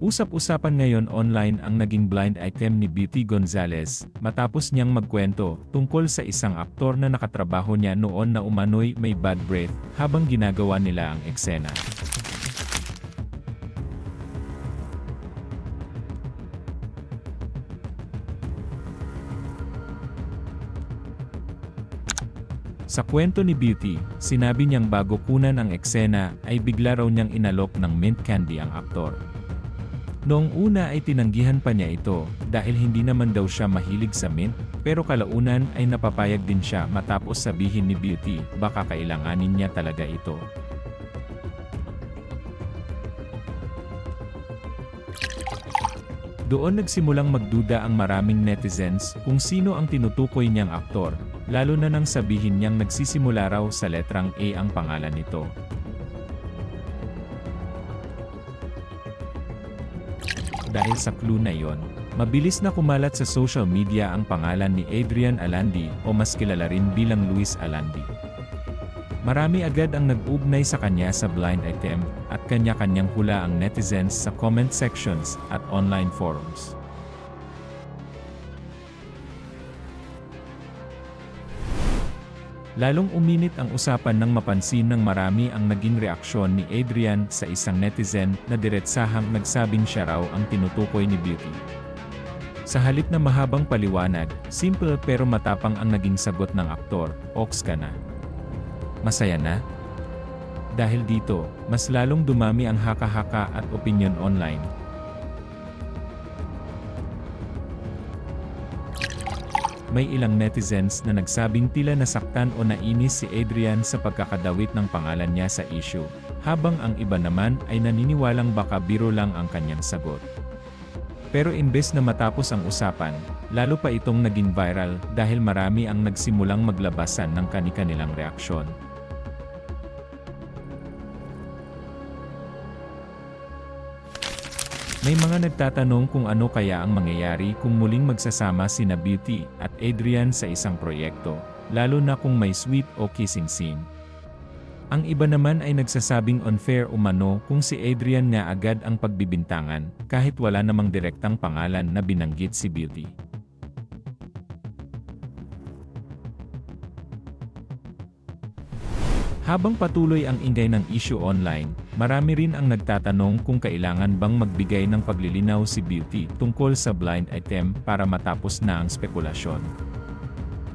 Usap-usapan ngayon online ang naging blind item ni Beauty Gonzalez, matapos niyang magkwento tungkol sa isang aktor na nakatrabaho niya noon na umano'y may bad breath habang ginagawa nila ang eksena. Sa kwento ni Beauty, sinabi niyang bago kunan ang eksena ay bigla raw niyang inalok ng mint candy ang aktor. Noong una ay tinanggihan pa niya ito dahil hindi naman daw siya mahilig sa mint, pero kalaunan ay napapayag din siya matapos sabihin ni Beauty baka kailanganin niya talaga ito. Doon nagsimulang magduda ang maraming netizens kung sino ang tinutukoy niyang aktor, lalo na nang sabihin niyang nagsisimula raw sa letrang A ang pangalan nito. Dahil sa clue na yon, mabilis na kumalat sa social media ang pangalan ni Adrian Alandi o mas kilala rin bilang Luis Alandi. Marami agad ang nag-ugnay sa kanya sa blind item, at kanya-kanyang hula ang netizens sa comment sections at online forums. Lalong uminit ang usapan nang mapansin ng marami ang naging reaksyon ni Adrian sa isang netizen na diretsahang nagsabing siya raw ang tinutukoy ni Beauty. Sa halip na mahabang paliwanag, simple pero matapang ang naging sagot ng aktor, "Oks ka na. Masaya na?" Dahil dito, mas lalong dumami ang haka-haka at opinyon online. May ilang netizens na nagsabing tila nasaktan o nainis si Adrian sa pagkakadawit ng pangalan niya sa issue, habang ang iba naman ay naniniwalang baka biro lang ang kanyang sagot. Pero imbes na matapos ang usapan, lalo pa itong naging viral dahil marami ang nagsimulang maglabasan ng kani-kanilang reaksyon. May mga nagtatanong kung ano kaya ang mangyayari kung muling magsasama sina Beauty at Adrian sa isang proyekto, lalo na kung may sweet o kissing scene. Ang iba naman ay nagsasabing unfair umano kung si Adrian nga agad ang pagbibintangan, kahit wala namang direktang pangalan na binanggit si Beauty. Habang patuloy ang ingay ng issue online, marami rin ang nagtatanong kung kailangan bang magbigay ng paglilinaw si Beauty tungkol sa blind item para matapos na ang spekulasyon.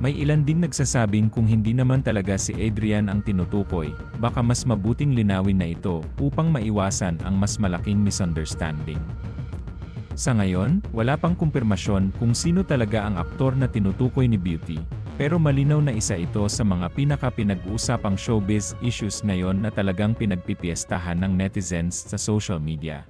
May ilan ding nagsasabing kung hindi naman talaga si Adrian ang tinutukoy, baka mas mabuting linawin na ito upang maiwasan ang mas malaking misunderstanding. Sa ngayon, wala pang kumpirmasyon kung sino talaga ang aktor na tinutukoy ni Beauty. Pero malinaw na isa ito sa mga pinag-uusapang showbiz issues ngayon na talagang pinagpipiestahan ng netizens sa social media.